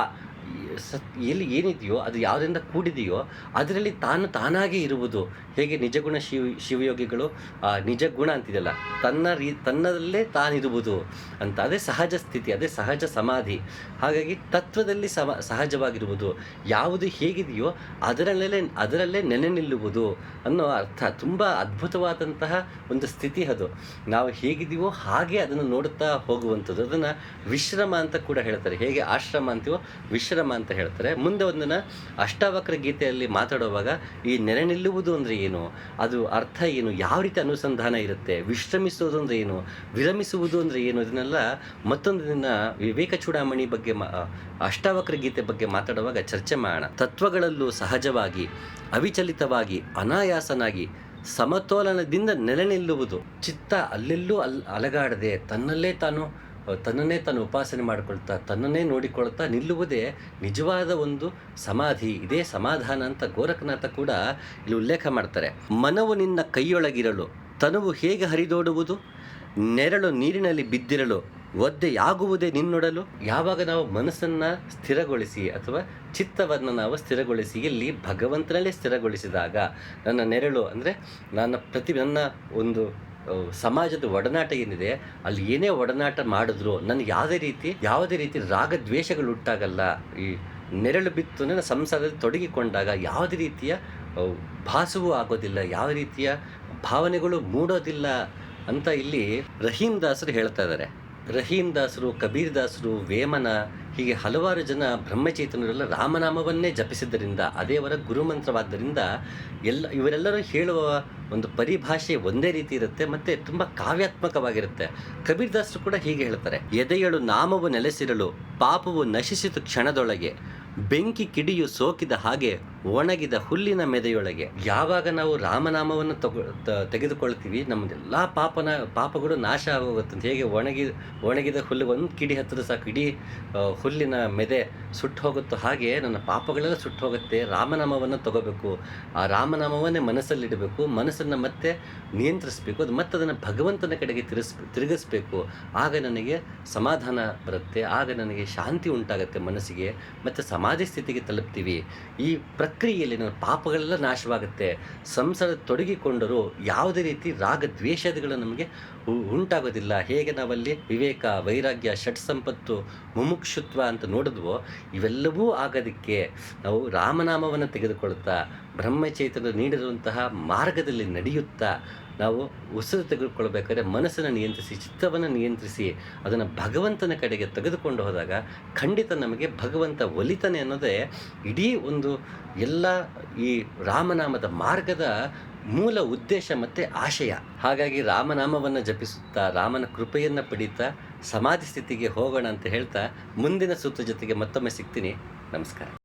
ಎಲ್ಲಿ ಏನಿದೆಯೋ ಅದು ಯಾವುದರಿಂದ ಕೂಡಿದೆಯೋ ಅದರಲ್ಲಿ ತಾನಾಗೇ ಇರುವುದು. ಹೇಗೆ ನಿಜಗುಣ ಶಿವಯೋಗಿಗಳು ನಿಜ ಗುಣ ಅಂತಿದೆಯಲ್ಲ, ತನ್ನದಲ್ಲೇ ತಾನಿರುವುದು ಅಂತ. ಅದೇ ಸಹಜ ಸ್ಥಿತಿ, ಅದೇ ಸಹಜ ಸಮಾಧಿ. ಹಾಗಾಗಿ ತತ್ವದಲ್ಲಿ ಸಹಜವಾಗಿರುವುದು, ಯಾವುದು ಹೇಗಿದೆಯೋ ಅದರಲ್ಲೇ ನೆನೆ ನಿಲ್ಲುವುದು ಅನ್ನೋ ಅರ್ಥ. ತುಂಬ ಅದ್ಭುತವಾದಂತಹ ಒಂದು ಸ್ಥಿತಿ ಅದು. ನಾವು ಹೇಗಿದೆಯೋ ಹಾಗೆ ಅದನ್ನು ನೋಡುತ್ತಾ ಹೋಗುವಂಥದ್ದು. ಅದನ್ನು ವಿಶ್ರಮ ಅಂತ ಕೂಡ ಹೇಳ್ತಾರೆ. ಹೇಗೆ ಆಶ್ರಮ ಅಂತೀವೋ ವಿಶ್ರಮ ಅಂತ ಹೇಳ್ತಾರೆ. ಮುಂದೆ ಒಂದನ್ನು ಅಷ್ಟಾವಕ್ರ ಗೀತೆಯಲ್ಲಿ ಮಾತಾಡುವಾಗ ಈ ನೆರೆ ನಿಲ್ಲುವುದು ಅಂದರೆ ಏನು, ಅದು ಅರ್ಥ ಏನು, ಯಾವ ರೀತಿ ಅನುಸಂಧಾನ ಇರುತ್ತೆ, ವಿಶ್ರಮಿಸುವುದು ಅಂದರೆ ಏನು, ವಿರಮಿಸುವುದು ಅಂದರೆ ಏನು, ಇದನ್ನೆಲ್ಲ ಮತ್ತೊಂದು ದಿನ ವಿವೇಕ ಚೂಡಾಮಣಿ ಬಗ್ಗೆ ಅಷ್ಟಾವಕ್ರ ಗೀತೆ ಬಗ್ಗೆ ಮಾತಾಡುವಾಗ ಚರ್ಚೆ ಮಾಡೋಣ. ತತ್ವಗಳಲ್ಲೂ ಸಹಜವಾಗಿ ಅವಿಚಲಿತವಾಗಿ ಅನಾಯಾಸನಾಗಿ ಸಮತೋಲನದಿಂದ ನೆಲೆ ನಿಲ್ಲುವುದು. ಚಿತ್ತ ಅಲ್ಲೆಲ್ಲೂ ಅಲಗಾಡದೆ ತನ್ನನ್ನೇ ತಾನು ಉಪಾಸನೆ ಮಾಡಿಕೊಳ್ತಾ ತನ್ನನ್ನೇ ನೋಡಿಕೊಳ್ತಾ ನಿಲ್ಲುವುದೇ ನಿಜವಾದ ಒಂದು ಸಮಾಧಿ. ಇದೇ ಸಮಾಧಾನ ಅಂತ ಗೋರಖನಾಥ ಕೂಡ ಇಲ್ಲಿ ಉಲ್ಲೇಖ ಮಾಡ್ತಾರೆ. ಮನವು ನಿನ್ನ ಕೈಯೊಳಗಿರಲು ತನುವು ಹೇಗೆ ಹರಿದೋಡುವುದು, ನೆರಳು ನೀರಿನಲ್ಲಿ ಬಿದ್ದಿರಲು ಒದ್ದೆಯಾಗುವುದೇ ನಿನ್ನೊಡಲು. ಯಾವಾಗ ನಾವು ಮನಸ್ಸನ್ನು ಸ್ಥಿರಗೊಳಿಸಿ ಅಥವಾ ಚಿತ್ತವನ್ನು ನಾವು ಸ್ಥಿರಗೊಳಿಸಿ ಇಲ್ಲಿ ಭಗವಂತನಲ್ಲೇ ಸ್ಥಿರಗೊಳಿಸಿದಾಗ ನನ್ನ ನೆರಳು ಅಂದರೆ ನನ್ನ ಒಂದು ಸಮಾಜದ ಒಡನಾಟ ಏನಿದೆ, ಅಲ್ಲಿ ಏನೇ ಒಡನಾಟ ಮಾಡಿದ್ರು ನನಗೆ ಯಾವುದೇ ರೀತಿ ರಾಗದ್ವೇಷಗಳು ಉಂಟಾಗಲ್ಲ. ಈ ನೆರಳು ಬಿತ್ತು ನನ್ನ ಸಂಸಾರದಲ್ಲಿ ತೊಡಗಿಕೊಂಡಾಗ ಯಾವುದೇ ರೀತಿಯ ಭಾಸವೂ ಆಗೋದಿಲ್ಲ, ಯಾವ ರೀತಿಯ ಭಾವನೆಗಳು ಮೂಡೋದಿಲ್ಲ ಅಂತ ಇಲ್ಲಿ ರಹೀಂ ದಾಸರು ಹೇಳ್ತಾ ಇದ್ದಾರೆ. ರಹೀಂ ದಾಸರು, ಕಬೀರ್ ದಾಸರು, ವೇಮನ, ಹೀಗೆ ಹಲವಾರು ಜನ ಬ್ರಹ್ಮಚೇತನರೆಲ್ಲ ರಾಮನಾಮವನ್ನೇ ಜಪಿಸಿದ್ದರಿಂದ, ಅದೇ ಅವರ ಗುರುಮಂತ್ರವಾದ್ದರಿಂದ ಇವರೆಲ್ಲರೂ ಹೇಳುವ ಒಂದು ಪರಿಭಾಷೆ ಒಂದೇ ರೀತಿ ಇರುತ್ತೆ ಮತ್ತು ತುಂಬ ಕಾವ್ಯಾತ್ಮಕವಾಗಿರುತ್ತೆ. ಕಬೀರ್ ದಾಸರು ಕೂಡ ಹೀಗೆ ಹೇಳ್ತಾರೆ, ಎದೆಯಳು ನಾಮವು ನೆಲೆಸಿರಲು ಪಾಪವು ನಶಿಸಿತು ಕ್ಷಣದೊಳಗೆ, ಬೆಂಕಿ ಕಿಡಿಯು ಸೋಕಿದ ಹಾಗೆ ಒಣಗಿದ ಹುಲ್ಲಿನ ಮೆದೆಯೊಳಗೆ. ಯಾವಾಗ ನಾವು ರಾಮನಾಮವನ್ನು ತೆಗೆದುಕೊಳ್ತೀವಿ ನಮ್ಮದೆಲ್ಲ ಪಾಪಗಳು ನಾಶ ಆಗೋಗುತ್ತೆ. ಹೇಗೆ ಒಣಗಿದ ಹುಲ್ಲು ಒಂದು ಕಿಡಿ ಹತ್ತಿರ ಸಾಕು ಇಡೀ ಹುಲ್ಲಿನ ಮೆದೆ ಸುಟ್ಟು ಹೋಗುತ್ತೋ ಹಾಗೆ ನನ್ನ ಪಾಪಗಳೆಲ್ಲ ಸುಟ್ಟು ಹೋಗುತ್ತೆ. ರಾಮನಾಮವನ್ನು ತಗೋಬೇಕು, ಆ ರಾಮನಾಮವನ್ನೇ ಮನಸ್ಸಲ್ಲಿಡಬೇಕು, ಮನಸ್ಸನ್ನು ಮತ್ತೆ ನಿಯಂತ್ರಿಸಬೇಕು, ಅದು ಮತ್ತೆ ಅದನ್ನು ಭಗವಂತನ ಕಡೆಗೆ ತಿರುಗಿಸ್ಬೇಕು. ಆಗ ನನಗೆ ಸಮಾಧಾನ ಬರುತ್ತೆ, ಆಗ ನನಗೆ ಶಾಂತಿ ಉಂಟಾಗುತ್ತೆ ಮನಸ್ಸಿಗೆ, ಮತ್ತು ಸಮಾಧಿ ಸ್ಥಿತಿಗೆ ತಲುಪ್ತೀವಿ. ಈ ಪ್ರಕ್ರಿಯೆಯಲ್ಲಿ ನನ್ನ ಪಾಪಗಳೆಲ್ಲ ನಾಶವಾಗುತ್ತೆ. ಸಂಸಾರ ತೊಡಗಿಕೊಂಡರೂ ಯಾವುದೇ ರೀತಿ ರಾಗದ್ವೇಷಗಳು ನಮಗೆ ಉಂಟಾಗೋದಿಲ್ಲ. ಹೇಗೆ ನಾವಲ್ಲಿ ವಿವೇಕ, ವೈರಾಗ್ಯ, ಷಟ್ ಸಂಪತ್ತು, ಮುಮುಕ್ಷುತ್ವ ಅಂತ ನೋಡಿದ್ವೋ, ಇವೆಲ್ಲವೂ ಆಗೋದಕ್ಕೆ ನಾವು ರಾಮನಾಮವನ್ನು ತೆಗೆದುಕೊಳ್ತಾ ಬ್ರಹ್ಮಚೈತನ್ಯರು ನೀಡಿರುವಂತಹ ಮಾರ್ಗದಲ್ಲಿ ನಡೆಯುತ್ತಾ ನಾವು ಉಸಿರು ತೆಗೆದುಕೊಳ್ಬೇಕಾದ್ರೆ ಮನಸ್ಸನ್ನು ನಿಯಂತ್ರಿಸಿ, ಚಿತ್ತವನ್ನು ನಿಯಂತ್ರಿಸಿ ಅದನ್ನು ಭಗವಂತನ ಕಡೆಗೆ ತೆಗೆದುಕೊಂಡು ಹೋದಾಗ ಖಂಡಿತ ನಮಗೆ ಭಗವಂತ ಒಲಿತಾನೆ ಅನ್ನೋದೇ ಇಡೀ ಒಂದು ಎಲ್ಲ ಈ ರಾಮನಾಮದ ಮಾರ್ಗದ ಮೂಲ ಉದ್ದೇಶ ಮತ್ತು ಆಶಯ. ಹಾಗಾಗಿ ರಾಮನಾಮವನ್ನು ಜಪಿಸುತ್ತಾ ರಾಮನ ಕೃಪೆಯನ್ನು ಪಡೀತಾ ಸಮಾಧಿ ಸ್ಥಿತಿಗೆ ಹೋಗೋಣ ಅಂತ ಹೇಳ್ತಾ ಮುಂದಿನ ಸೂತ್ರ ಜೊತೆಗೆ ಮತ್ತೊಮ್ಮೆ ಸಿಗ್ತೀನಿ. ನಮಸ್ಕಾರ.